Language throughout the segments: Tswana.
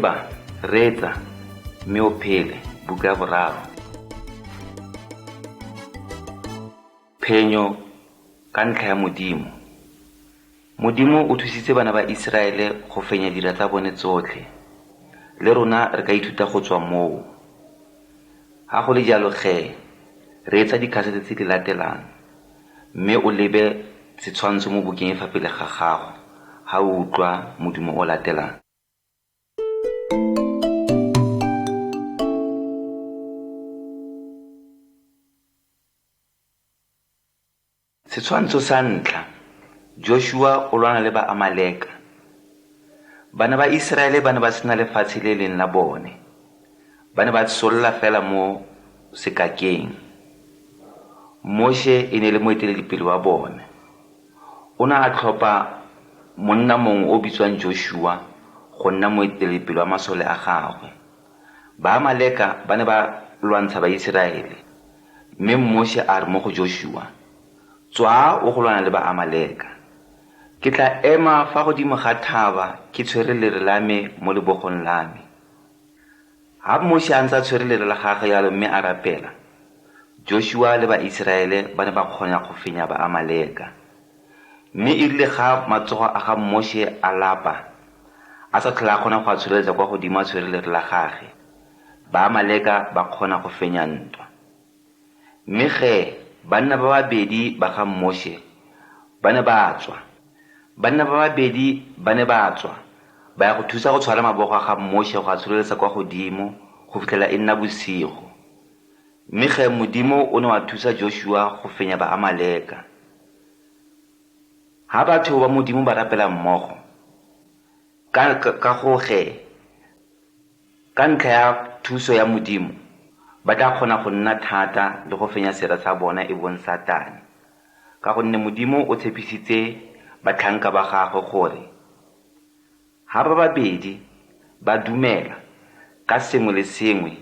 Leba, reetsa, mme o phele. Buka ya 3. Phenyo ka ntlha ya Modimo. Modimo o thusitse bana ba Israele go fenya dira tsa bone tsotlhe. Le rona re ka ithuta go tswa moo. Ha go le jalo reetsa dikasete tse di latelang, mme o lebe setshwantsho mo bukeng e fa pele ga gago ha o utlwa modumo o latelang. Setshwantsho sa ntlha, Joshua o lwana le ba Amaleka. Bana ba Israele ba ne ba sena lefatshe le leng la bone. Ba ne ba solla fela mo sekakeng. Moshe e ne le moeteledipele wa bone. O ne a tlhopha monna mongwe o bitswang Joshua go nna moeteledipele wa masole a gagwe. Ba Amaleka ba ne ba lwantsha ba Israele, mme Moshe a re mo go Joshua, tswa o go lwana le ba Amaleka. Ke tla ema fa godimo ga thaba ke tshwere lere la me mo lebogong la me. Ha Moshe a ntse a tshwere lere la gagwe yalo mme a rapela, Joshua le ba Israele ba ne ba kgona go fenya ba Amaleka. Mme e rile ga matsogo a ga Moshe a lapa, a sa tlhola a kgona go a tshoreletsa kwa godimo a tshwere lere la gagwe, ba Amaleka ba kgona go fenya ntwa. Mme banna ba babedi ba ga Moshe ba ne ba tswa. Banna ba babedi ba ne ba tswa ba ya go thusa go tshwara mabogo a ga Moshe go a tshoreletsa kwa godimo go fitlhela e nna bosigo. Mme Modimo o ne wa thusa Joshua go fenya ba Amaleka. Ha batho ba Modimo ba rapela mmogo ka ntlha ya thuso ya Modimo, ba tla kgona go nna thata le go fenya sera sa bona e bong Satane. Ka gonne Modimo o tshepisitse batlhanka ba gagwe gore ha ba babedi ba dumela ka sengwe le sengwe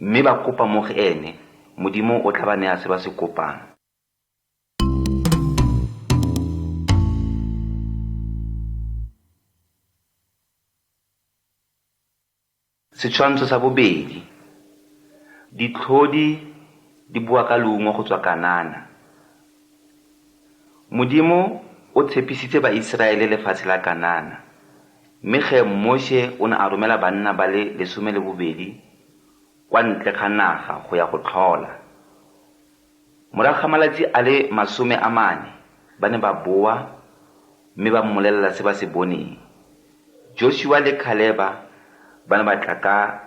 mme ba kopa mo go ene, Modimo o tla ba nea se ba se kopang. Setshwantsho sa bobedi, ditlhodi di bua ka leungo go tswa Kanana. Modimo o tshepisitse ba Israele lefatshe la Kanana, mme Moshe o ne a romela banna ba le 12 kwa ntle ga naga go ya go tlhola. Morago ga malatsi a le 40 ba ne ba boa mme ba mmolelela se ba se boneng. Joshua le Caleba ba ne ba tla ka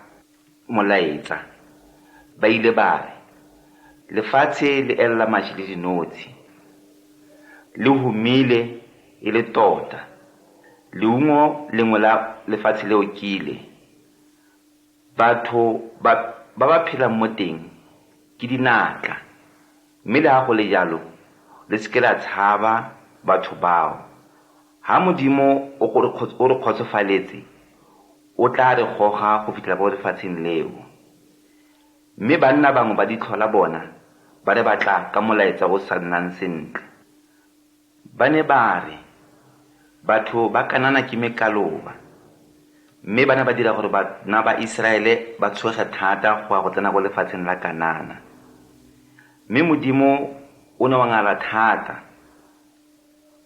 molaetsa, ba ile ba re, lefatshe le elela mašwi le dinotshi, le humile e le tota, leungo lengwe la lefatshe leo kile. Batho ba phelang mo teng ke dinatla, mme le ha go le jalo le seke la tshaba batho bao. Ha Modimo o re kgotsofaletse, o tla re goga go fitlha bo lefatsheng leo. Mme banna bangwe ba ditlhola bona ba re batla ka molaetsa o sa nnang sentle. Ba ne ba re, batho ba Kanana ke mekaloba, mme ba ne ba dira gore bana ba Israele ba tshoge thata go tsena go lefatsheng la Kanana. Mme Modimo o ne wa ngala thata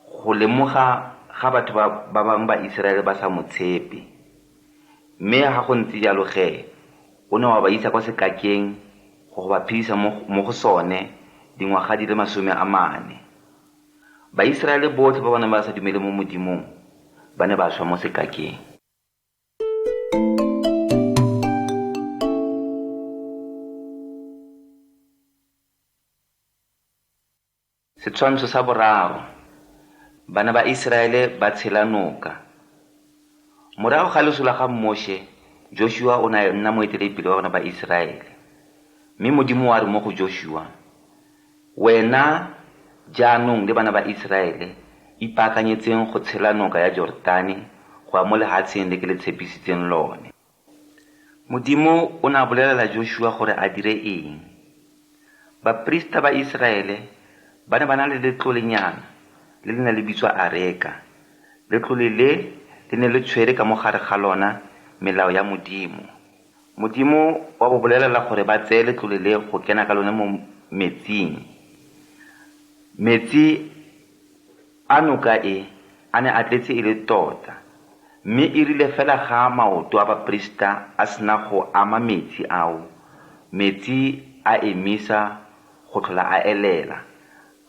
go lemoga ga batho ba bangwe ba Israele ba sa motshepe. Mme ha go ntse jalo o ne wa ba isa kwa sekakeng go ba phedisa mo go sone dingwaga di le 40. Ba Israele botlhe ba bana ba sa dumele mo Modimong ba ne ba swa mo sekakeng. Setshwantsho sa 3, bana ba Israele ba tshela noka. Morago ga leso la ga Moshe, Joshua o ne nna moeteledipele wa bana ba Israele. Mme Modimo wa re mo go Joshua, wena jaanong le bana ba Israele ipaakanyetseng go tshela noka ya Jordani go ya mo lehatsheng le ke le tshepisitseng lone. Modimo o ne a bolelela Joshua gore a dire eng. Baprista ba Israele ba ne ba na le letlolenyana le le ne le bitswa Areka. Letlole le ne le tshwere ka mogare ga lona melao ya Modimo. Modimo wa bo bolelela gore ba tseye letlole le go kena ka lone mo metsing. Metsi a noka a ne a tletse e le tota, mme e rile fela ga maoto a baporista a sena go ama metsi ao. Metsi a emisa go tlhola a elela,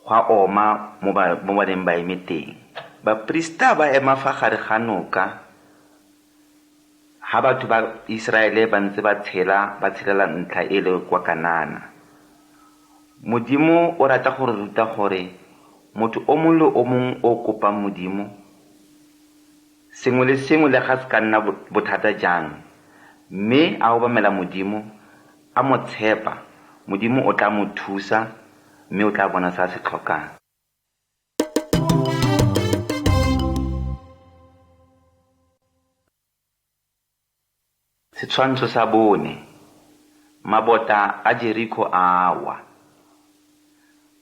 go a oma mo baneng ba eme teng. Baporista ba ema fa gare ga noka ha batho ba Israele ba ntse ba tshelela ntlha e le kwa Kanana. Modimo o rata gore ruta gore motho o mongwe le o mongwe o kopang Modimo, sengwe le sengwe le ga se ka nna bothata jang, mme a obamela Modimo, a mo tshepa, Modimo o tla mo thusa, mme o tla bona se a se tlhokang. Setshwantsho sa 4. Mabota a Jeriko a wa.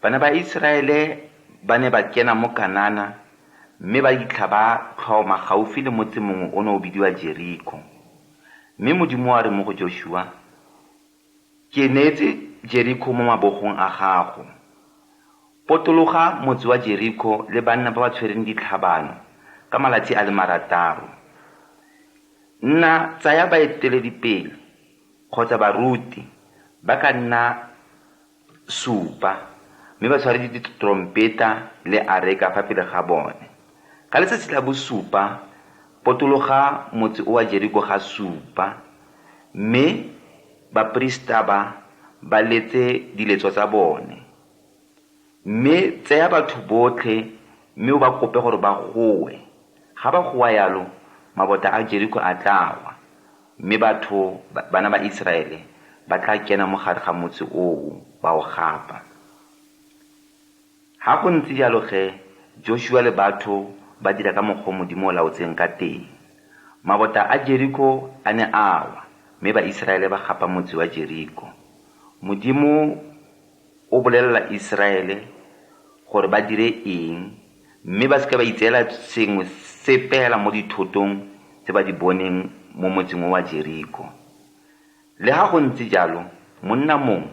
Bana ba Israele ba ne ba kena mo Kanana, mme ba itlha ba tlhoma gaufi le motse mongwe o ne o bidiwa Jeriko. Mme Modimo a re mo go Joshua, ke neetse Jeriko mo mabogong a gago. Potologa motse wa Jeriko le banna ba ba tshwereng ditlhabano ka malatsi a le 6. Nna tsaya baeteledipele kgotsa baruti ba ka nna 7, mme ba tshware ditrompeta le areka fa pele ga bone. Ka letsatsi la bo 7 potologa motse o wa Jeriko ga 7, mme baporista ba letse diletso tsa bone. Mme tsaya batho botlhe mme o ba kope gore ba goe. Ga ba goa yalo, mabota a Jeriko a tlawa, mme batho bana ba Israele ba tla kena mo gare ga motse oo ba o gapa. Ha go ntse jalo Joshua le batho ba dira ka mokgwa Modimo o laotseng ka teng. Mabota a Jeriko a ne a wa, mme ba Israele ba gapa motse wa Jeriko. Modimo o bolelela Israele gore ba dire eng, mme ba seka ba itseela sengwe sepela mo dithotong tse ba di boneng mo motseng wa Jeriko. Le ha go ntse jalo, monna mong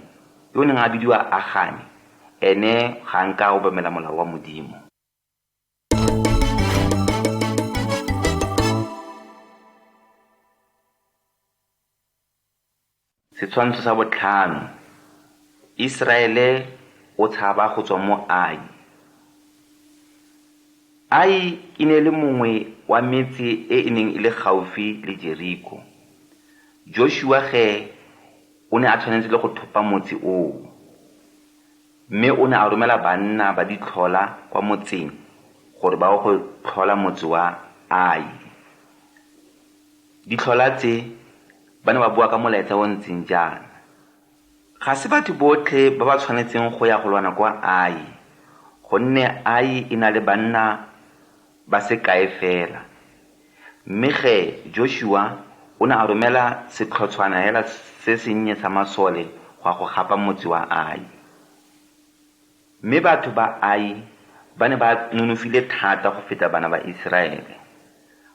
yo neng a bidiwa Agane ene ga nka obamela molao wa Modimo. Setshwantsho sa 5. Israele o tshaba go tswa mo Ai. Ai e ne le mongwe wa metse e neng e le gaufi le Jeriko. Joshua o ne a tshwanetse le go thopa motse oo, mme o ne a romela banna ba ditlhola kwa motseng gore ba go tlhola motse wa Ai. Ditlhola tse ba ne ba bua ka molaetsa o ntseng jaana: ga se batho botlhe ba ba tshwanetseng go ya go lwana kwa Ai, gonne Ai e na le banna ba se kae fela. Mme Joshua o ne a romela setlhotshwana hela se sennye sa masole go gapa motse wa Ai. Mme batho ba Ai ba ne ba nonofile thata go feta bana ba Israele.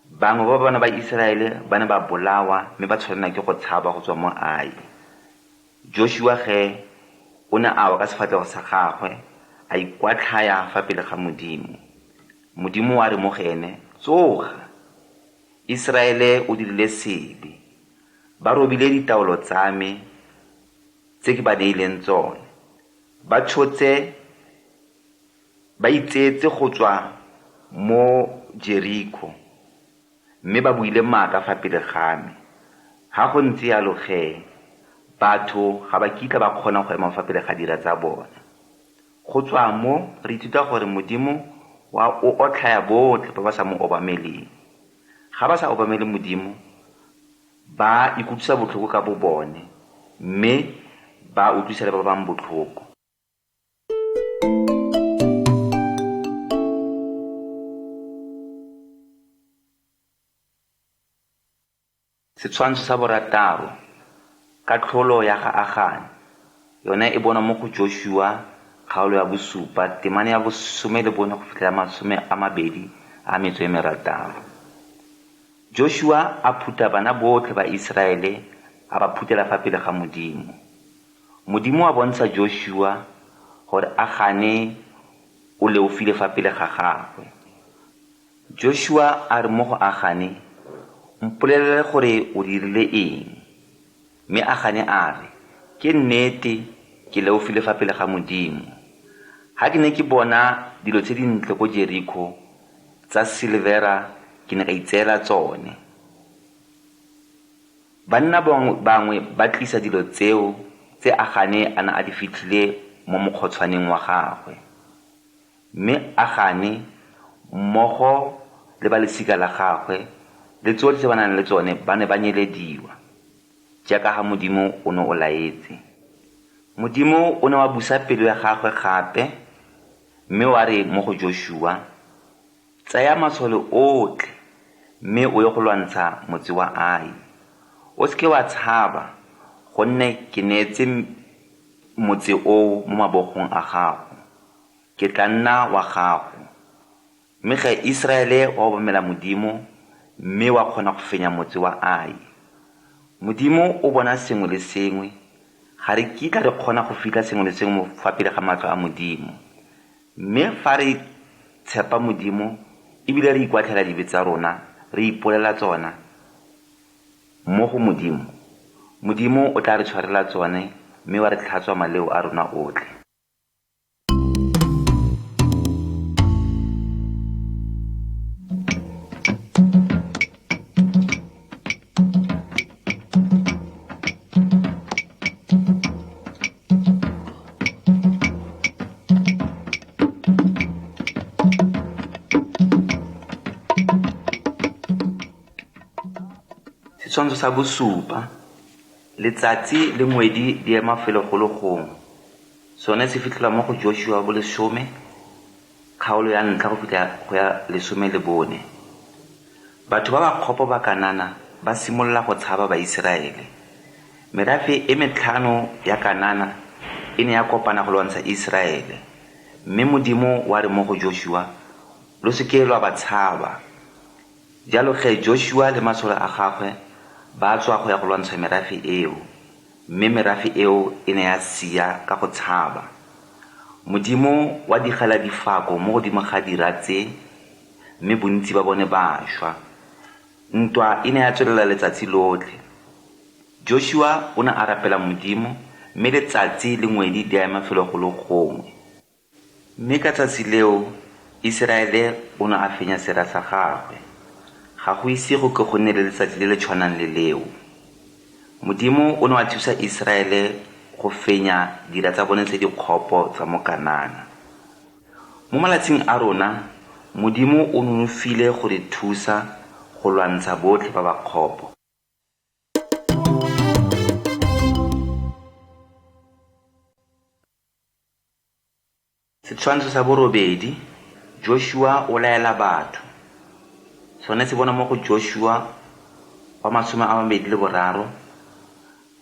Bangwe ba bana ba Israele ba ne ba bolawa, mme ba tshwanela ke go tshaba go tswa mo Ai. Joshua o ne a wa ka sefatlhego sa gagwe, a ikwatlhaya fa pele ga Modimo. Modimo wa re mo go ene, tsoga, Israele o dirile sebe, ba robile ditaolo tsa me tse ke ba neileng tsone. Ba tshotse ba itsetse go tswa mo Jeriko, mme ba buile maaka fa pele ga me. Ha go ntse yalo batho ga ba kitla ba kgona go ema fa pele ga dira tsa bone. Go tswa mo re ithuta gore Modimo o otlhaya botlhe ba ba sa mo obameleng. Ga ba sa obamele Modimo, ba ikutlwisa botlhoko ka bo bone, mme ba utlwisa le ba bang botlhoko. Setshwantsho sa 6. Katlholo ya ga Agane, yona e bona mo go Joshua kgaolo ya bo 7, temane ya bo 14 go fitlhela 26. Joshua a phuta bana botlhe ba Israele a ba phutela fa pele ga Modimo. Modimo a bontsha Joshua gore a gane o leofile fa pele ga gagwe. Joshua a re mo go agane, mpolelele gore o dirile eng. Mme a gane a re, ke nnete ke leofile fa pele ga Modimo. Ha ke ne ke bona dilo tse dintle go Jericho tsa silvera ke ne ka itseela tsone. Banna bangwe ba tlisa dilo tseo tse Agane a ne a di fitlhile mo mokgotshwaneng wa gagwe. Mme Agane mmogo le ba lesika la gagwe le tsotlhe tse ba nang le tsone ba ne ba nyelediwa, jaaka ha Modimo o ne o laetse. Modimo o ne wa busa pelo ya gagwe gape, mme wa re mo go Joshua, tsaya masole otlhe mme o ye go lwantsha motse wa Ai. O seke wa tshaba, gonne ke neetse motse o mo mabogong a gago. Ke tla nna wa gago. Mme ge Israele wa obamela Modimo, mme wa kgona go fenya motse wa Ai. Modimo o bona sengwe le sengwe, ga re kitla re kgona go fitlha sengwe le sengwe mo fa pele ga matlho a Modimo. Mme fa re tshepa Modimo ebile re ikwatlhela dibe tsa rona, re ipolela tsona mo go Modimo, Modimo o tla re tshwarela tsone, mme wa re tlhatswa maleo a rona otlhe. Setshwantsho sa bosupa, letsatsi le ngwedi di ema felogologong. Sone se fitlhelwa mo go Joshua 10, kgaolo ya 1 go fitlha go ya 14. Batho ba ba kgopo ba Kanana ba simolola go tshaba Baiseraele. Merafe e metlhano ya Kanana e ne ya kopana go lwantsha Israele. Mme Modimo wa re mo go Joshua, lo seke lwa ba tshaba. Jalo ge Joshua le masole a gagwe ba tswa go ya go lwantsha merafe eo, mme merafe eo e ne ya sia ka go tshaba. Modimo wa digela difako mo godimo ga diratse, mme bontsi ba bone ba šwa. Ntwa e ne ya tswelela letsatsi lotlhe. Joshua o ne a rapela Modimo, mme letsatsi le ngwedi di ema felogologong. Mme ka tsatsi leo Israele o ne a fenya sera sa gagwe. Ga go ise go ke go nne le letsatsi le le tshwanang le leo. Modimo o ne wa thusa Israele go fenya dira tsa bone tse dikgopo tsa mo Kanana. Mo malatsing a rona, Modimo o nonofile go re thusa go lwantsha botlhe ba ba kgopo. Setshwantsho sa borobedi, Joshua o laela batho. Sone se bona mo go Joshua 23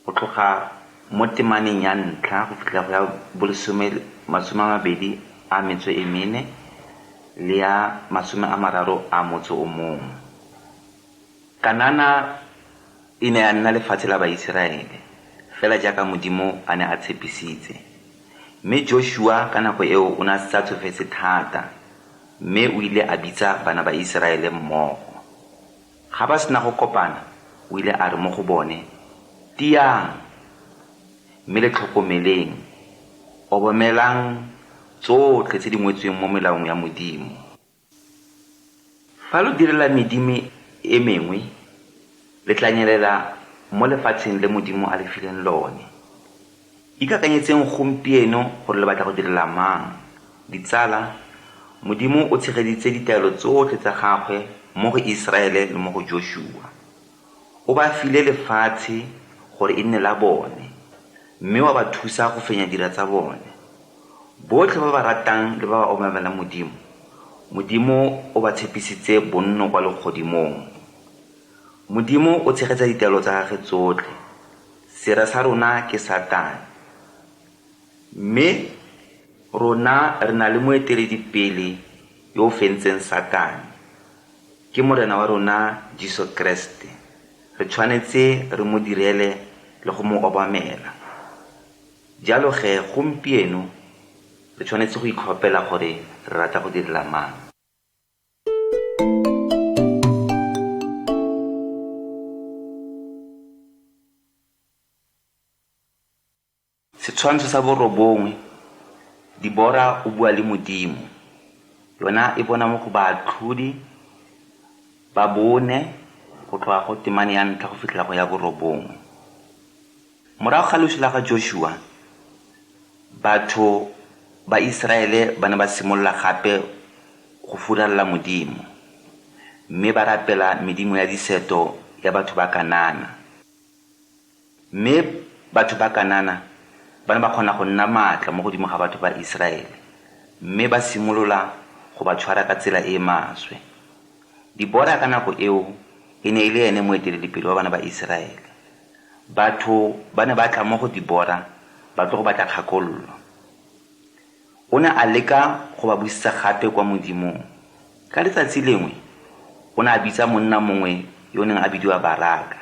go tloga mo temaneng ya 1 go fitlha go ya 24 le ya 31. Kanana e ne ya nna lefatshe la Baiseraele fela jaaka Modimo a ne a tshepisitse. Mme Joshua ka nako eo o ne a sa tsofetse thata, mme o ile a bitsa bana ba Israele mmogo. Ga ba sena go kopana, o ile a re mo go bone, tiang, mme le tlhokomeleng, obamelang tsotlhe tse di ngwetsweng mo melaong ya Modimo. Fa lo direla medimi e mengwe, le tla nyelela mo lefatsheng le Modimo a le fileng lone. Ikakanyetseng gompieno gore le batla go direla mang. Ditsala, Modimo o tshegeditse ditaelo tsotlhe tsa gagwe mo go Israele le mo go Joshua. O ba file lefatshe gore e nne la bone, mme wa ba thusa go fenya dira tsa bone. Botlhe ba ba ratang le ba ba obamela Modimo, Modimo o ba tshepisitse bonno kwa legodimong. Modimo o tshegetsa ditaelo tsa gagwe tsotlhe. Sera sa rona ke Satane, mme rona re na le moeteledipele yo o fentseng Satane, ke morena wa rona Jesu Kriste. Re tshwanetse re mo direle le go mo obamela. Jalo ge gompieno re tshwanetse go itlhophela gore re rata go direla mang. Setshwantsho sa borobongwe, Dibora o bua le Modimo. Yona e bona mo go baatlhodi ba bone go tloga go temane ya ntlha go fitlhela go ya borobongwe. Morago ga loso la ga Joshua, batho ba Israele ba ne ba simolola gape go furalla Modimo, mme ba rapela medimo ya diseto ya batho ba Kanana. Mme batho ba Kanana ba ne ba kgona go nna maatla mo godimo ga batho ba Israele, mme ba simolola go ba tshwara ka tsela e maswe. Dibora ka nako eo e ne e le ene moeteledipele wa bana ba Israele. Batho ba ne ba tla mo go Dibora ba tlo go batla kgakololo. O ne a leka go ba buisa gape kwa Modimong. Ka letsatsi lengwe o ne a bitsa monna mongwe yo neng a bidiwa Baraka.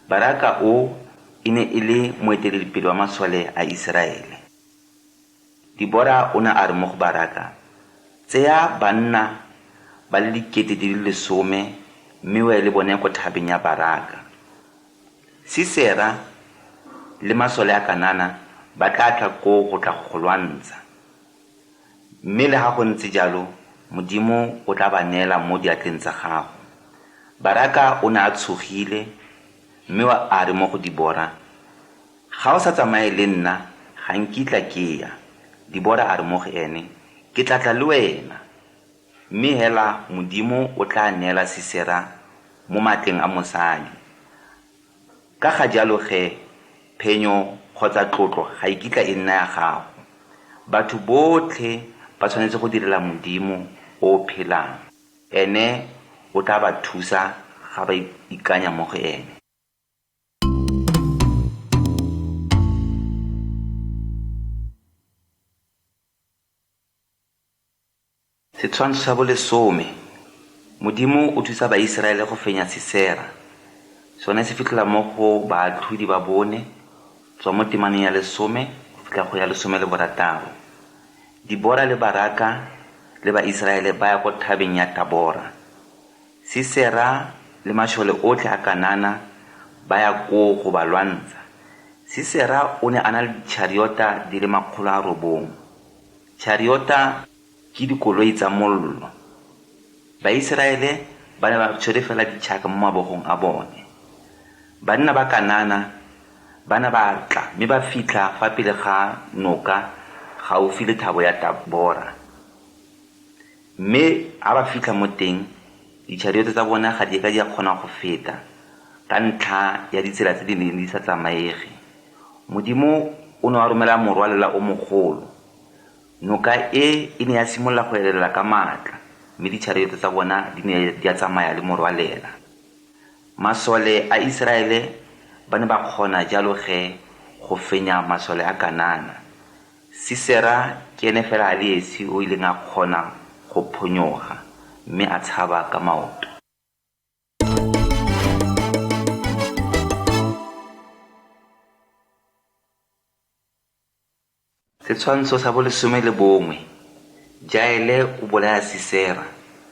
Baraka o e ne e le moeteledipele wa masole a Israele. Dibora o ne a re mo go Baraka, tseya banna ba le 10,000 mme o le bone ko thabeng ya Baraka. Sisera le masole a Kanana ba tla tla ko go tla go lwantsha, mme le ha go ntse jalo Modimo o tla ba neela mo diatleng tsa gago. Baraka o ne a tshogile, mme a re mo go Dibora, ga o sa tsamaye le nna ga nkitla ke ya. Dibora a re mo go ene, ke tla le wena. Mme hela Modimo o tla neela Sisera mo matleng a mosadi. Ka ga jalo ge phenyo kgotsa tlotlo ga ikitla e nna ya gago. Batho botlhe ba tshwanetse go direla Modimo o phelang, ene o tla ba thusa ga ba ikanya mo go ene. Setshwantsho sa bolesome, Modimo o thusa Baiseraele go fenya Sisera. Sone se fitlhela mo go baatlhodi ba bone tswa mo temaneng ya 10 go fitlha go ya 16. Dibora le Baraka le Baiseraele ba ya go thabeng ya Tabora. Sisera le mashole otlhe a Kanana ba ya go ba lwantsha. Sisera o ne a na le chariota di le 900. Chariota ke dikoloi tsa mollo. Baiseraele ba ne ba tshwere fela ditšhaka mo mabogong a bone. Banna ba Kanana ba ne ba tla mme ba fitlha fa pele ga noka gaufi le thabo ya Tabora. Mme a ba fitlha mo teng, ditšhariota tsa bona ga di ka di a kgona go feta ka ntlha ya ditsela tse di neng di sa tsamaege. Modimo o ne a romela morwalela o mogolo. Noka e ne ya simolola go elela ka maatla, mme ditšhariota tsa bona di ne di a tsamaya le morwalela. Masole a Israele ba ne ba kgona jalo ge go fenya masole a Kanana. Sisera ke ene fela a le esi o ileng a kgona go phonyoga, mme a tshaba ka maoto. Setshwantsho sa bolesome le bongwe, Jaele o bolaya Sisera.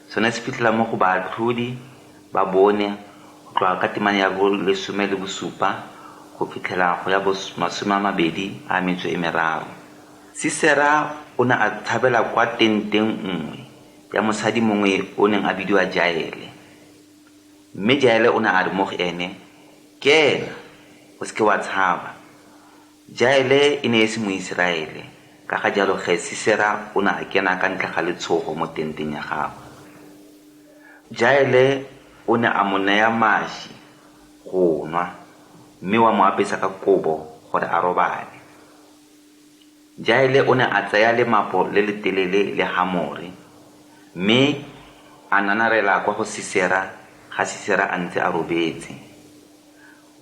Sone se fitlhela mo go baatlhodi ba bone go tloga ka temane ya 17 go fitlhela go ya 23. Sisera o ne a tshabela kwa tenteng nngwe ya mosadi mongwe o neng a bidiwa Jaele. Mme Jaele o ne a re mo go ene, kena o se ke wa tshaba. Jaele e ne e se Moiseraele, ka ga jalo ge Sisera o ne a kena ka ntle ga letshogo mo tenteng ya gagwe. Jaele o ne a mo naya maši go nwa, mme wa mo apesa ka kobo gore a robale. Jaele o ne a tsaya lemapo le le telele le hamore, mme a nanarela kwa go Sisera ga Sisera a ntse a robetse.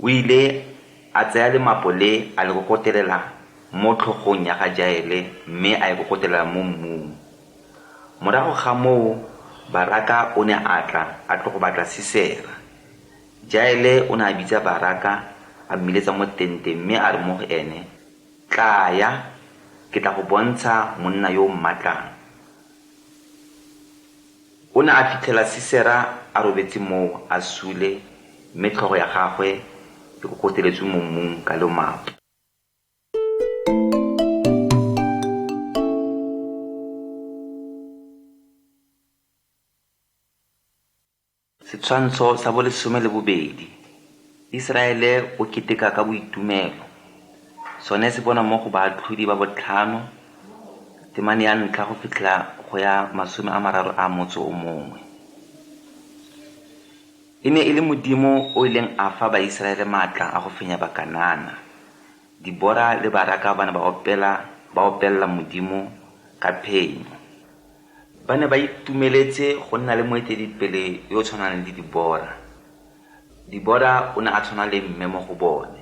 O ile a tsaya lemapo le a le kokotelela mo tlhogong ya ga Jaele, mme a e kokotelela mo mmung. Morago ga moo Baraka o ne a tla a tlo go batla Sisera. Jaele o ne a bitsa Baraka a mmiletsa mo tenteng mme a re mo go ene, "Tla ya, ke tla go bontsha monna yo o mmatlang." O ne a fitlhela Sisera a robetse moo a sule mme tlhogo ya gagwe e kokoteletswe mo mmung ka lomao. Setshwantsho sa 12. Iseraele o keteka ka boitumelo. Sone se bona mo go baatlhodi ba botlhano, temane ya ntlha go fitlhela go ya 31. E ne e le Modimo o ileng a fa Baiseraele maatla a go fenya Bakanana. Dibora le Baraka ba ne ba opella Modimo ka phenyo. Ba ne ba itumeletse go nna le moeteledipele yo o tshwanang le Dibora. Dibora o ne a tshwana le mme mo go bone.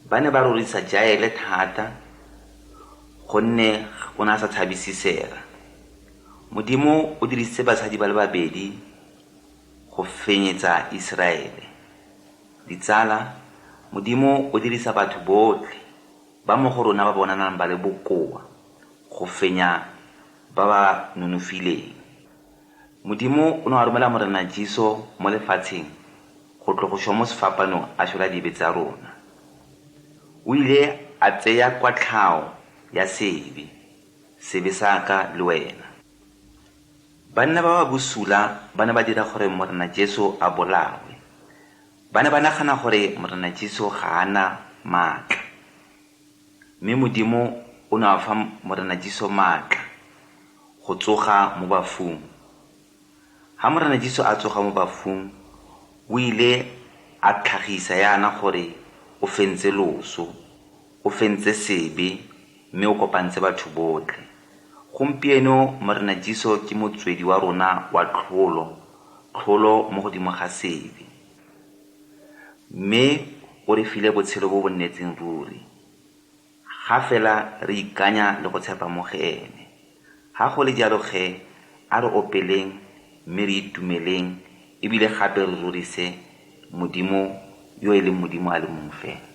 Ba ne ba rorisa Jaele thata gonne o ne a sa tshabe Sisera. Modimo o dirisitse basadi ba le babedi go fenyetsa Iseraele. Ditsala, Modimo o dirisa batho botlhe ba mo go rona ba bonanang ba le bokoa go fenya ba ba nonofileng. Modimo o ne a romela Morena Jesu mo lefatsheng go tlo go šwa mo sefapanong a šola dibe tsa rona. O ile a tseya kwatlhao ya sebe sa ka le wena. Banna ba ba bosula ba ne ba dira gore Morena Jesu a bolawe. Ba ne ba nagana gore Morena Jesu ga ana maatla. Mme Modimo o ne a fa Morena Jesu maatla go tsoga mo bafung. Ha Morena Jesu a tsoga mo bafung, o ile a tlhagisa yana gore o fentse loso, o fentse sebe mme o kopantse batho botlhe. Gompieno Morena Jesu ke motswedi wa rona wa tlholo mo godimo ga sebe. Mme o re file botshelo bo bo nnetseng ruri. Ga fela re ikanya le go tshepa mo go ene. Ha go le jalo ge, a re opeleng mme re itumeleng ebile gape re rorise Modimo yo e leng Modimo a le mongwe fela.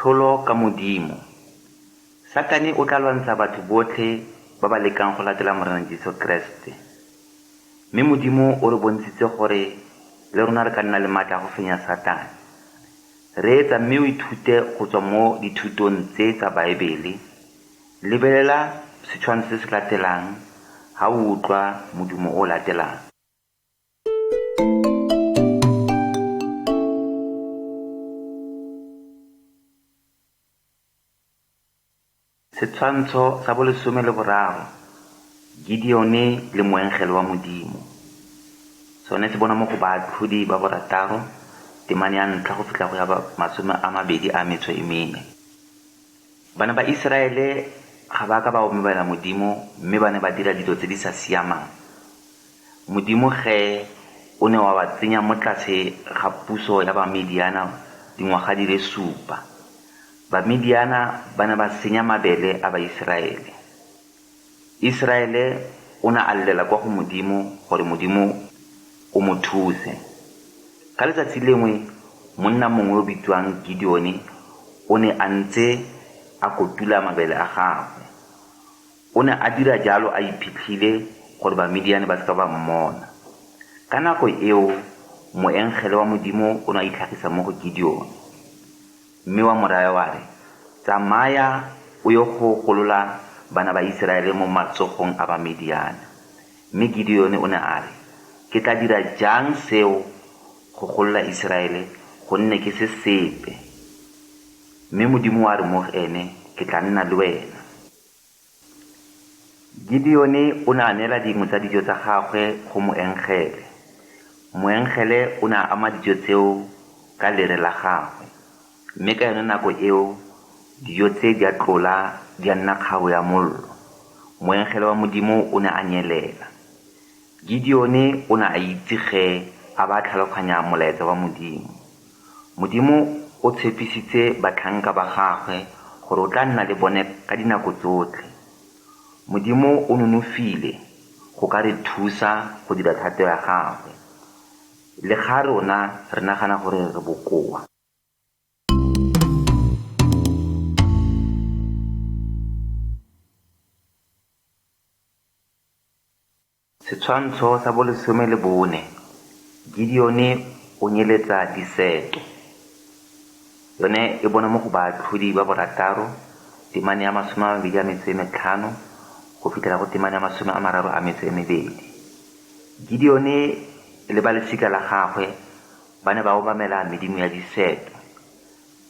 Tlholo ka Modimo. Satane o tla lwantsha batho botlhe ba ba lekang go latela Morena Jesu Kriste. Mme Modimo o re bontshitse gore le rona re ka nna le maatla go fenya Satane. Reetsa mme o ithute go tswa mo dithutong tse tsa Baebele. Lebelela setshwantsho se se latelang ha o utlwa modumo o latelang. Setshwantsho sa 13. Gideone le moengele wa modimo. Sone se bona mo go baatlhodi ba borataro temane ya ntlha go fitlha go ya 24. Bana ba Israele ga ba ka ba omebela modimo mme ba ne ba dira dilo tse di sa siamang. Modimo ge o ne wa ba tsenya mo tlase ga puso ya Bamidiana dingwaga di le 7. Bamidiana ba ne ba senya mabele a Baiseraele. Israele o ne a llela kwa go modimo gore modimo o mo thuse. Ka letsatsi lengwe monna mongwe o bitswang Gideone o ne a ntse a kotula mabele a gagwe. O ne a dira jalo a iphitlhile gore Bamidiane ba ska ba mmona. Ka nako eo moengele wa modimo o ne a itlhagisa mo go Gideone, mme wa mo raya wa re, tsamaya o yo go golola bana ba Iseraele mo matsogong a Bamidiane. Mme Gideone o ne a re, ke tla dira jang seo go golola Iseraele gonne ke se sepe. Mme modimo wa re mo ene, ke tla nna le wena. Gideone o ne a neela dingwe tsa dijo tsa gagwe go moengele. Moengele o ne a ama dijo tseo ka lere la gagwe, mme ka yone nako eo dijo tse di a tlola di a nna kgao ya mollo. Moengele wa modimo o ne a nyelela. Gideone o ne a itse ge a ba tlhaloganya molaetsa wa modimo. Modimo o tshepisitse batlhanka ba gagwe gore o tla nna le bone ka dinako tsotlhe. Modimo o nonofile go ka re thusa go dira thato ya gagwe. Le ga rona re nagana gore re bokoa. Setshwantsho sa 14. Gideone o nyeletsa diseto. Yone e bona mo go baatlhodi ba borataro temane ya 25 go fitlhela go temane ya 32. Gideone le ba lesika la gagwe ba ne ba obamela medimo ya diseto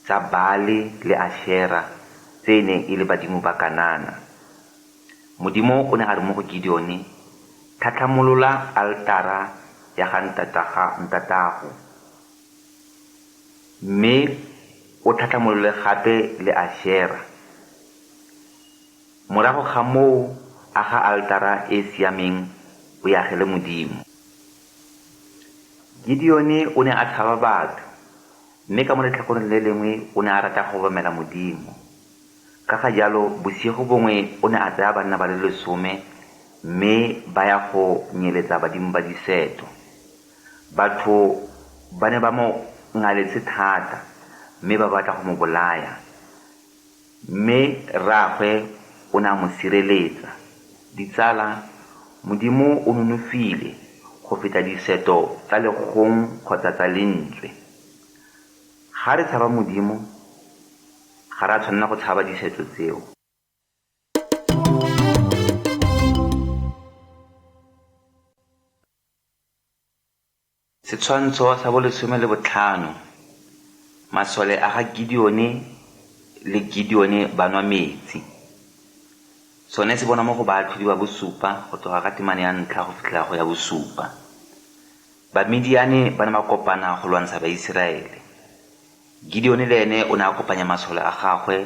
tsa Baale le Ashera tse ne e le badimo ba Kanana. Modimo o ne a re mo go Gideone, tlhatlhamolola altara ya ga ntatago, mme o tlhatlhamolole gape le Ashera. Morago ga moo aga altara e siameng o yagele modimo. Gideone o ne a tshaba batho, mme ka mo letlhakoreng le lengwe o ne a rata go obamela modimo. Ka ga jalo bosigo bongwe o ne a tsaya banna ba le 10 mme ba ya go nyeletsa badimo ba diseto. Batho ba ne ba mo ngaletse thata mme ba batla go mo bolaya, mme rraagwe o ne a mo sireletsa. Ditsala, modimo o nonofile go feta diseto tsa legong kgotsa tsa lentswe. Ga re tshaba modimo, ga ra tshwanela go tshaba diseto tseo. Setshwantsho sa 15. Masole a ga Gideone le Gideone ba nwa metsi. Sone se bona mo go baatlhodi ba bosupa go tloga ka temane ya ntlha go fitlhela go ya bosupa. Bamidiane ba ne ba kopana go lwantsha Baiseraele. Gideone le ene o ne a kopanya masole a gagwe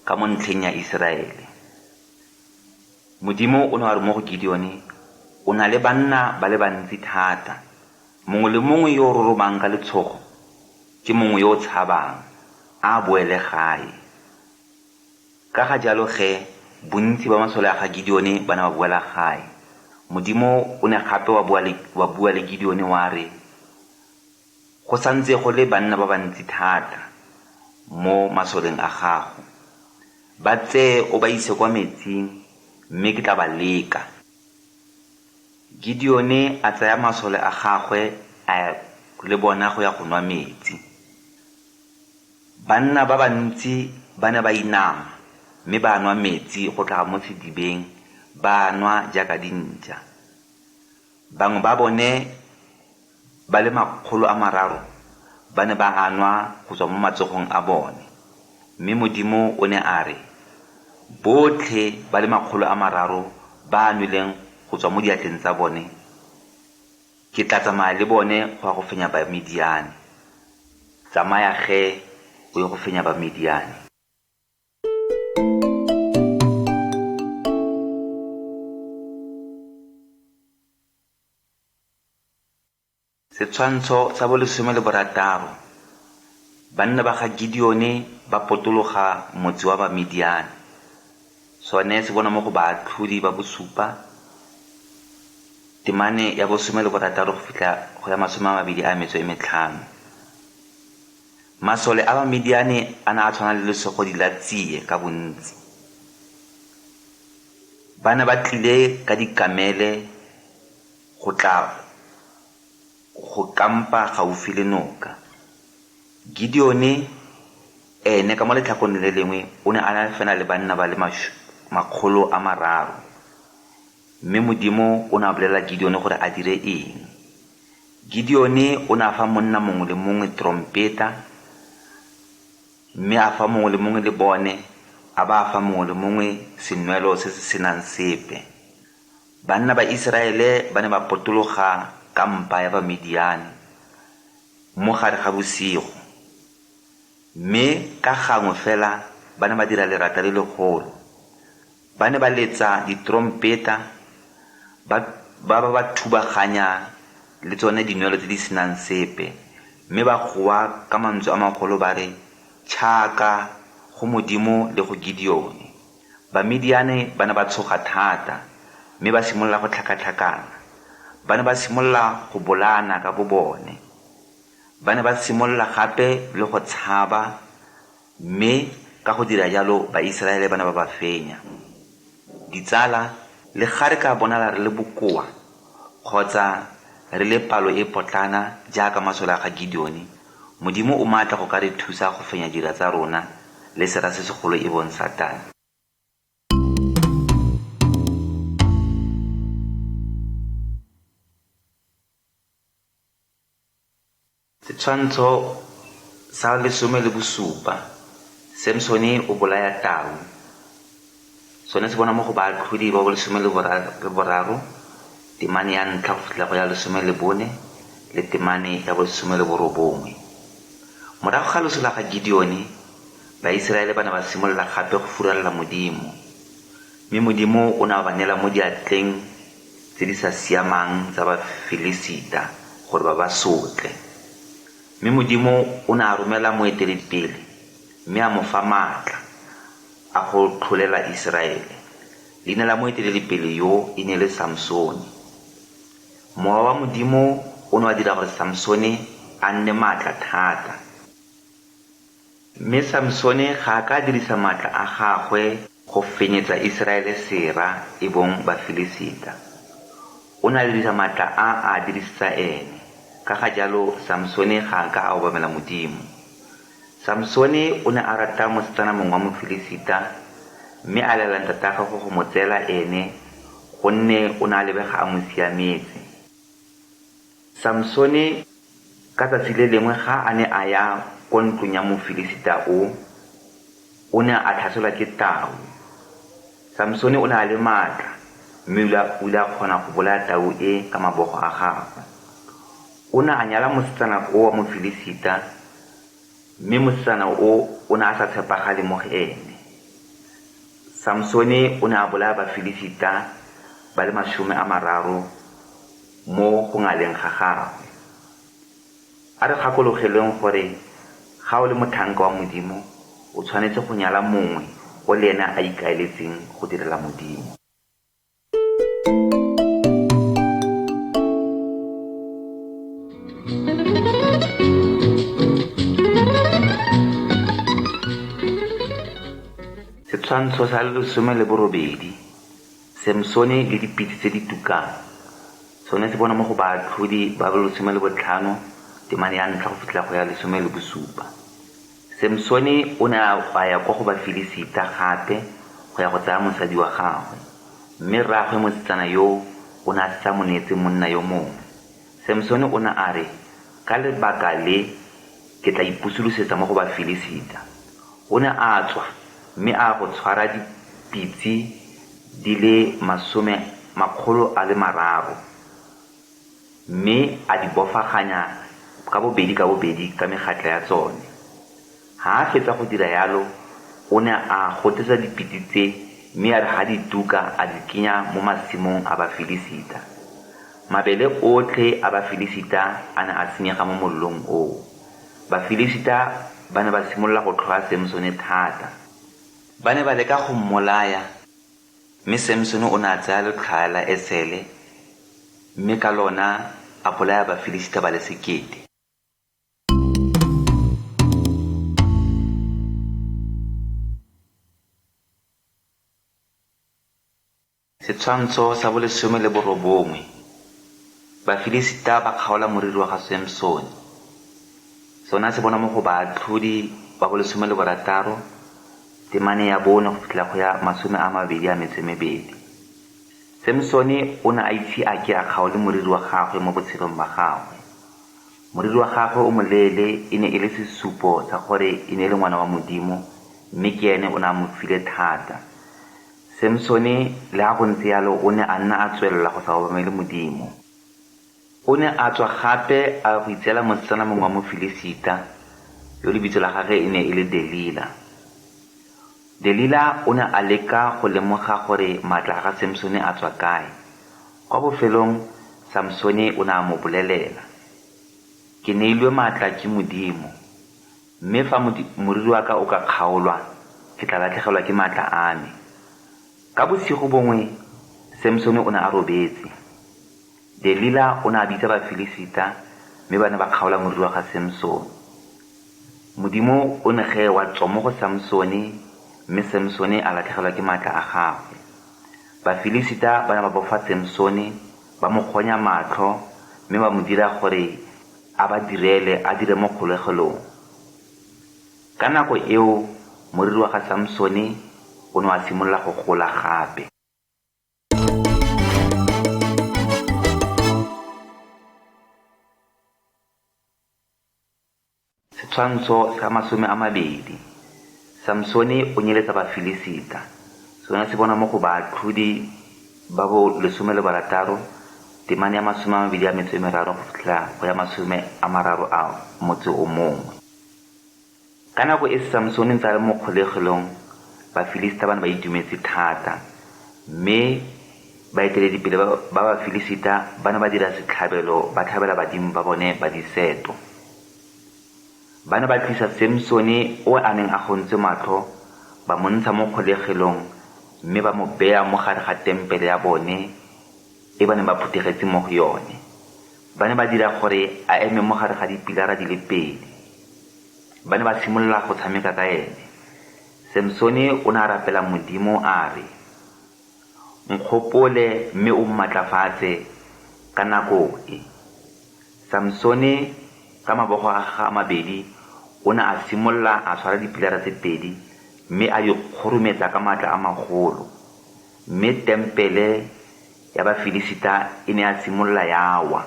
ka mo ntlheng ya Iseraele. Modimo o ne a re mo go Gideone, o na le banna ba le bantsi thata. Mongwe le mongwe yo o roromang ka letshogo ke mongwe yo o tshabang a boele gae. Ka ga jalo ge bontsi ba masole a ga Gideone ba ne ba boela gae. Modimo o ne gape wa bua le Gideone wa re, go santse go le banna ba bantsi thata mo masoleng a gago. Ba tseye o ba ise kwa metsing mme ke tla ba leka. Gideone a tsaya masole a gagwe a le bona go ya go nwa metsi. Banna ba bantsi ba ne ba inama mme ba nwa metsi go tla mo sedibeng, ba nwa jaaka dintja. Bangwe ba bone ba le 300 ba ne ba anwa go tswa mo matsogong a bone. Mme modimo o ne a re, botlhe ba le 300 ba nweleng go tswa mo diatleng tsa bone ke tla tsamaya le bone go ya go fenya Bamidiane. Tsamaya ge o ye go fenya Bamidiane. Setshwantsho sa 16. Banna ba ga Gideone ba potologa motse wa Bamidiane. Sone se bona mo go baatlhodi ba bosupa. Temane ya 16 go fitlha go ya 25. Masole a Bamidiane a na a tshwana le lesego di la tsie ka bontsi. Bana ba tlile ka dikamele go tla go kampa gaufi le noka. Gideone ene ka mo letlhakong le lengwe o ne a na fena le banna ba le 300. Mme Modimo o ne a bolela Gideone gore a dire eng. Gideone o ne a fa monna mongwe le mongwe trompeta, mme a fa mongwe le mongwe le bone, a ba fa mongwe le mongwe senwelo se se senang sepe. Banna ba Israele ba ne ba potologa kampa ya Bamidiane mo gare ga bosigo, mme ka gangwe fela ba ne ba dira lerata le legolo. Ba ne ba letsa ditrompeta ba thubaganya le tsone dinwelo tse di senang sepe, mme ba goa ka mantswe a magolo ba re tšhaka go Modimo le go Gideone. Bamidiane ba ne ba tshoga thata, mme ba simolola go tlhakatlhakana. Ba ne ba simolola go bolana ka bobone. Ba ne ba simolola gape le go tshaba, mme ka go dira jalo Baiseraele ba ne ba ba fenya. Ditsala, le ga re ka bonala re le bokoa kgotsa re le palo e potlana jaaka masole a ga Gideone, Modimo o maatla go ka re thusa go fenya dira tsa rona le sera se segolo e bong Satane. Setshwantsho sa 17. Samsone o bolaya tau. Sone se bona mo go baatlhodi ba 13. Temane ya 1 go fitlha go ya 14 le temane ya 19. Morago ga loso la ga Gideone, Baiseraele ba ne ba simolola gape go furalela Modimo, mme Modimo o ne a ba neela mo diatleng tse di sa siamang tsa Bafilisita gore ba ba sotle. Mme Modimo o ne a romela moeteledipele, mme a mo fa maatla a go tlholela Iseraele. Leina la moeteledipele yo e ne le Samsone. Mowa wa Modimo o ne wa dira gore Samsone a nne maatla thata. Mme Samsone ga a ka dirisa maatla a gagwe go fenyetsa Iseraele sera e bong Bafilisita. O ne a dirisa maatla a dirisitsa ene. Ka ga jalo Samsone ga a ka a obamela Modimo. Samsone o ne a rata mosetsana mongwe wa Mofilisita, mme a lela ntatagwe go mo tseela ene gonne o ne a lebega a mo siametse. Samsone ka tsatsi le lengwe ga a ne a ya ko ntlong ya Mofilisita o ne a tlhaselwa ke tau. Samsone o ne a le maatla, mme o ile a kgona go bolaya tau e ka mabogo a gagwe. O ne a nyala mosetsana o wa Mofilisita, mme mosetsana o ne a sa tshepagale mo go ene. Samsone o ne a bolaya Bafilisita ba le 30 mo go ngaleng ga gagwe. A re gakologeleng gore ga o le motlhanka wa Modimo o tshwanetse go nyala mongwe o le ena a ikaeletseng go direla Modimo. Setshwantsho sa 18. Samsone le dipitse tse di tukang. Sone se bona mo go baatlhodi ba 15. Temane ya 1 go fitlha go ya 17. Samsone o ne a ya kwa go Bafilisita gape go ya go tsaya mosadi wa gagwe, mme rraagwe mosetsana yo o ne a tsa monetse monna yo mongwe. Samsone o ne a re, ka lebaka le ke tla ipusulusetsa mo go Bafilisita. O ne a tswa, mme a go tshwara dipitse di le 300 mme a di bofaganya ka bobedi ka megatla ya tsone. Ha a fetsa go dira yalo, o ne a gotsetsa dipiti tse mme a re ga di tuka a di kenya mo masimong a Bafilisita. Mabele otlhe a Bafilisita a ne a senyega mo mollong oo. Bafilisita ba ne ba simolola go tlhoa Samsone thata. Ba ne ba leka go mmolaya, mme Samsone o ne a tsaya letlhaya la esele mme ka lona a bolaya Bafilisita ba le 1,000. Setshwantsho sa 19. Bafilisita ba kgaola moriri wa ga Samsone. Sona se bona mo go baatlhodi ba 16, temane ya 4 go fitlha go ya 22. Samsone o ne a itse a ke a kgaole moriri wa gagwe mo botshelong ba gagwe. Moriri wa gagwe o moleele e ne e le sesupo sa gore e ne le ngwana wa Modimo, mme ke ene o ne a mo file thata. Samsone le ha go ntse yalo o ne a nna a tswelela go sa obamele Modimo. O ne a tswa gape a go itseela mosetsana mongwe wa Mofilisita yo lebitso la gagwe e ne e le Delila. Delila o ne a leka go lemoga gore maatla a ga Samsone a tswa kae. Kwa bofelong Samsone o ne a mo bolelela, ke neilwe maatla ke Modimo, mme fa moriri wa ka o ka kgaolwa ke tla latlhegelwa ke maatla a me. Ka bosigo bongwe Samsone o ne a robetse. Delila o ne a bitsa Bafilisita mme ba ne ba kgaola moriri wa ga Samsone. Modimo o ne ge wa tswa mo go Samsone mme Samsone a latlhegelwa ke maatla a gagwe. Bafilisita ba ne ba bofa Samsone, ba mo gonya matlho mme ba mo dira gore a dire mo kgolegelong. Ka nako eo moriri wa ga Samsone o ne wa simolola go gola gape. Setshwantsho sa 20. Samsone o nyeletsa Bafilisita. Sona se bona mo go baatlhodi ba 16, temane ya 23 go fitlha go ya 31. Ka nako e Samsone ntse a le mo kgolegelong, Bafilisita ba ne ba itumetse thata, mme baeteledipele ba Bafilisita ba ne ba dira setlhabelo ba tlhabela badimo ba bone ba diseto. Ba ne ba tlisa Samsone o a neng a gontse matlho, ba montsha mo kgolegelong mme ba mo beya mo gare ga tempele ya bone e ba ne ba phuthegetse mo go yone. Ba ne ba dira gore a eme mo gare ga dipilara di le 2. Ba ne ba simolola go tshameka ka ene. Samsone o ne a rapela Modimo a re, nkgopole mme o mmatlafatse ka nako e. Samsone ka mabogo a gagwe a mabedi o ne a simolola a tshwara dipilara tse 2 mme a di kgorumetsa ka maatla a magolo, mme tempele ya Bafilisita e ne a simolola ya wa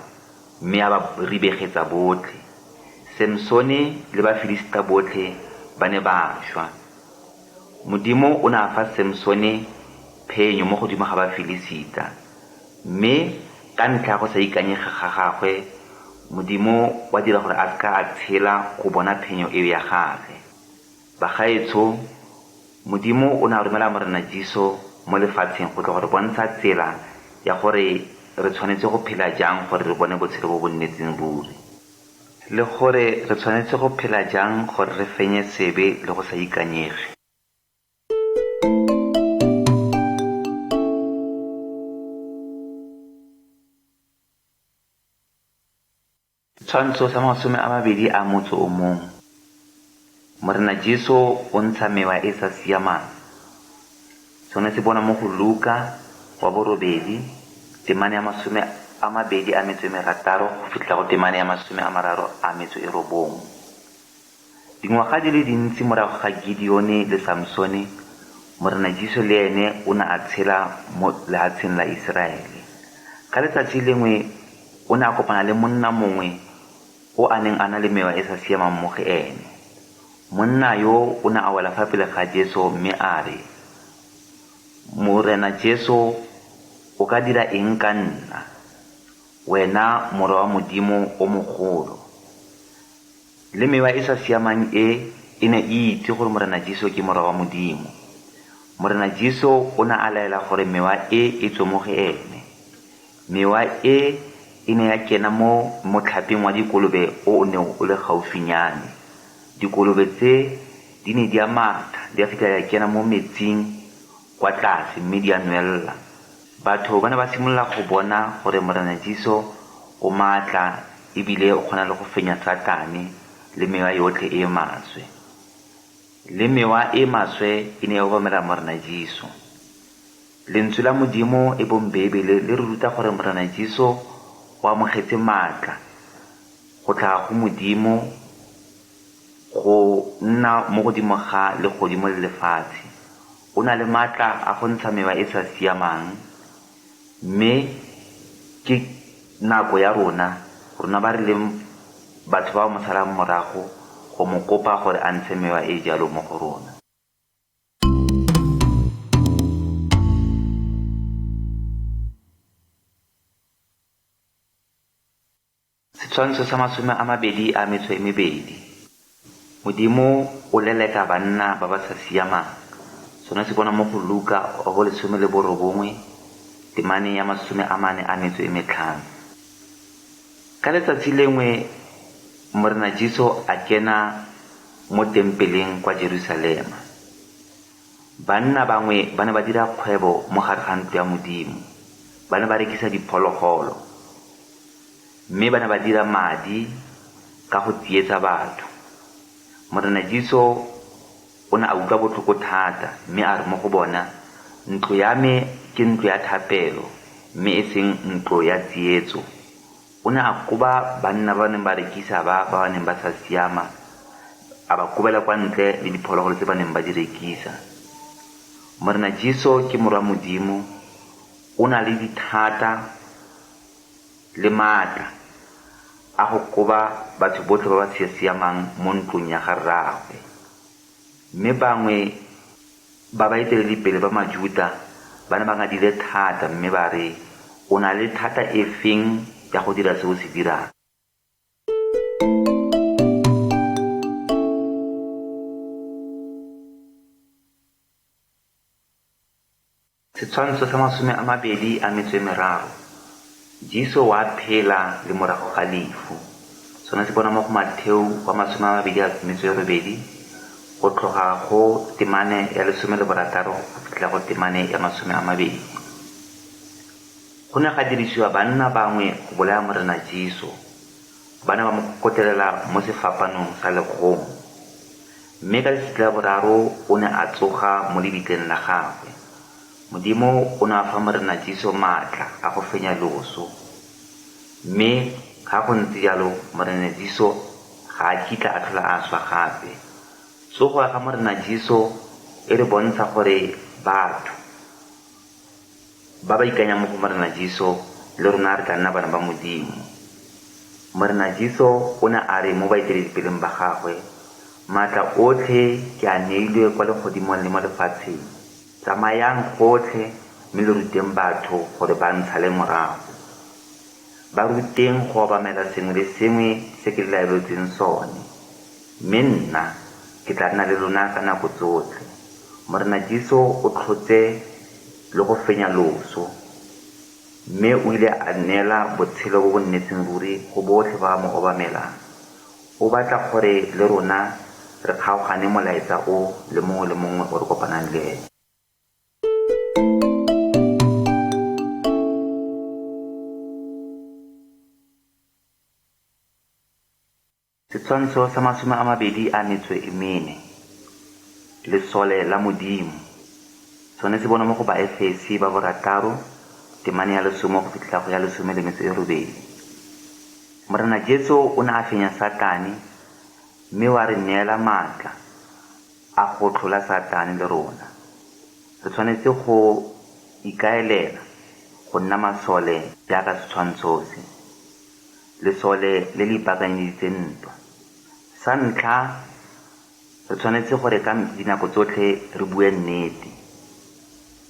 mme a ba ribegetsa botlhe. Samsone le Bafilisita botlhe ba ne ba shwa. Modimo o ne a fa Samsone phenyo mo godimo ga Bafilisita, mme ka ntlha go sa ikanyega ga gagwe, Modimo wa dira gore a ska a tshela go bona phenyo eo ya gagwe. Bagaetsho, Modimo o ne a romela Morena Jesu mo lefatsheng go tla gore bontsha tsela ya gore re tshwanetse go phela jang gore re bone botshelo bo bo nnetseng ruri, le gore re tshwanetse go phela jang gore re fenye sebe le go sa ikanyege. Setshwantsho sa 21. Morena Jesu o ntsha mewa e sa siamang. Sone se bona mo go Luka wa 8, temane ya 26 go fitlha go temane ya 39. Dingwaga di le dintsi morago ga Gideone le Samsone, Morena Jesu le ene o ne a tshela mo lehatsheng la Iseraele. Ka letsatsi lengwe o ne a kopana le monna mongwe o a neng a na le mewa e sa siamang mo go ene. Monna yo o ne a wela fa pele ga Jesu mme a re, Morena Jesu o ka dira eng ka nna, wena Morwa wa Modimo o mogolo? Le mewa e sa siamang e ne e itse gore Morena Jesu ke Morwa wa Modimo. Morena Jesu o ne a laela gore mewa e tswe mo go ene. Mewa e ne ya kena mo motlhaping wa dikolobe o ne o le gaufinyane. Dikolobe tse di ne di a matha di a fitlha ya kena mo metsing kwa tlase mme di a nwella. Batho ba ne ba simolola go bona gore Morena Jesu o maatla ebile o kgona le go fenya Satane le mewa yotlhe e maswe. Le mewa e maswe e ne ya obamela Morena Jesu. Lentswe la Modimo e bombebele le re ruta gore Morena Jesu o amogetse maatla go tlhaga go Modimo go nna mo godimo ga le godimo le lefatshe. O na le maatla a go ntsha mewa e sa siamang, mme ke nako ya rona ba re leng batho ba mo salang morago go mo kopa gore a ntshe mewa e jalo mo go rona. Setshwantsho sa 22. Modimo o leleka banna ba ba sa siamang. Sona se bona mo go Luka 19 temane ya 45. Ka letsatsi lengwe Morena Jesu a kena mo tempeleng kwa Jerusalema. Banna bangwe ba ne ba dira kgwebo mo gare ga ntlo ya Modimo. Ba ne ba rekisa diphologolo, mme ba ne ba dira madi ka go tsietsa batho. Morena Jesu o ne a utlwa botlhoko thata, mme a re mo go bona, ntlo ya me ke ntlo ya thapelo mme e seng ntlo ya tsietso. O ne a koba banna ba neng ba rekisa ba neng ba sa siama, a ba kobela kwa ntle le diphologolo tse ba neng ba di rekisa. Morena Jesu ke Morwa wa Modimo, o na le dithata le maatla a go koba batho botlhe ba ba siamang mo ntlong ya ga rraagwe. Mme bangwe ba baeteledipele ba Majuda ba ne ba ngadile thata, mme ba re, o na le thata e feng ya go dira se o se dirang? Setshwantsho sa 23. Jesu wa phela le morago ga lefu. Sona se bona mo go Matheo 28 go tloga go temane ya 16 go fitlha go temane ya 20. Go ne ga dirisiwa banna bangwe go bolaya Morena Jesu. Ba ne ba mo kotelela mo sefapanong sa legomo, mme ka letsatsi la boraro o ne a tsoga mo lebitleng la gagwe. Modimo o ne a fa Morena Jesu maatla a go fenya loso, mme ga go ntse jalo Morena Jesu ga a kitla a tlhola a swa gape. Tsogo ya ga Morena Jesu e re bontsha gore batho ba ba ikanya mo go Morena Jesu le rona re ka nna bana ba Modimo. Morena Jesu o ne a re mo baeteledipeleng ba gagwe, maatla otlhe ke a neilwe kwa legodimong le mo lefatsheng. Tsamayang gotlhe mme le ruteng batho gore ba ntshale morago. Ba ruteng go obamela sengwe le sengwe se ke laeletseng sone, mme nna ke tla nna le lona ka nako tsotlhe. Morena Jesu o tlhotse le go fenya loso, mme o ile a neela botshelo bo bo nnetseng ruri go botlhe ba mo obamelang. O batla gore le rona re kgaogane molaetsa o le mongwe le mongwe o re kopanang le ene. Setshwantsho sa 24. Lesole la Modimo. Sone se bona mo go Baefesi 6 temane ya 10 go fitlha go ya 18. Morena Jesu o ne a fenya Satane, mme wa re neela maatla a go tlhola Satane le rona. Re tshwanetse go ikaelela go nna masole jaaka setshwantsho se. Lesole le le ipaakanyeditse ntwa. Sa ntlha, re tshwanetse gore ka dinako tsotlhe re bue nnete.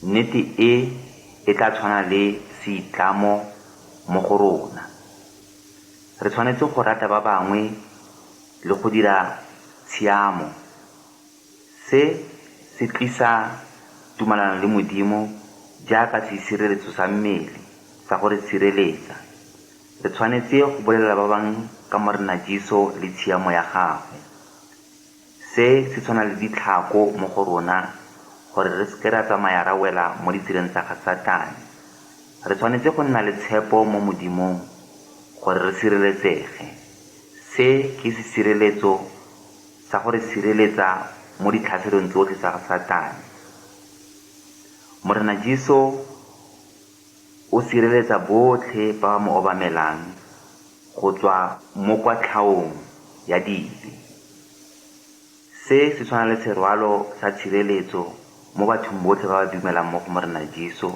nnete e tla tshwana le seitlamo mo go rona. Re tshwanetse go rata ba bangwe le go dira tshiamo. Se se tlisa tumalano le Modimo jaaka seisireletso sa mmele sa gore sireletsa. Re tshwanetse go bolelela ba bangwe ka morena Jesu le tshiamo ya gagwe. Se se tshwana le ditlhako mo go rona gore re se ke ra tsamaya ra wela mo ditseleng tsa ga Satane. Re tshwanetse go nna le tshepo mo Modimong gore re sireletsege. Se ke sesireletso sa gore sireletsa mo ditlhaselong tsotlhe tsa ga Satane. Morena Jesu o sireletsa botlhe ba mo obamelang go tswa mo kwatlhaong ya dibe. Se se tshwana le serwalo sa tshireletso mo bathong botlhe ba ba dumelang mo go morena Jesu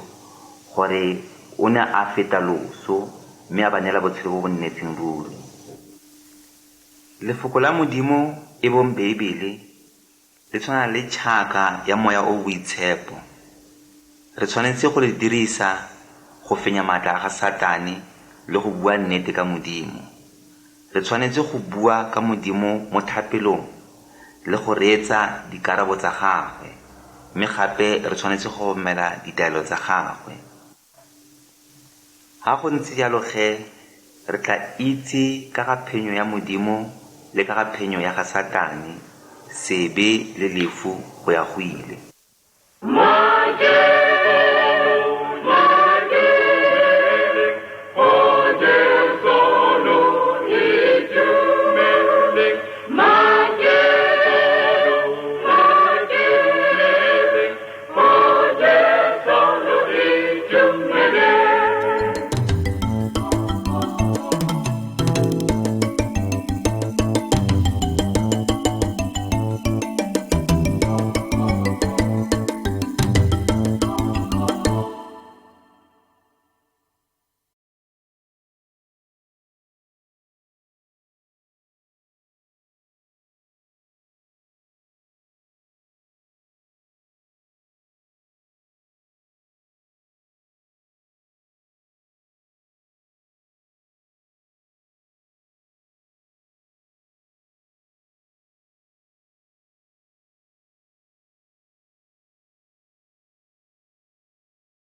gore o ne a feta loso mme a ba neela botshelo bo bo nnetseng ruri. Lefoko la Modimo e bong Bibele le tshwana le tšhaka ya moya o boitshepo. Re tshwanetse go le dirisa go fenya maatla a Satane le go bua nnete ka Modimo. Re tshwanetse go bua ka Modimo mo thapelong le go reetsa dikarabo tsa gagwe, mme gape re tshwanetse go romela ditaelo tsa gagwe. Ha go ntse jalo re tla itse ka ga phenyo ya Modimo le ka ga phenyo ya ga Satane, sebe le lefu go ya go ile.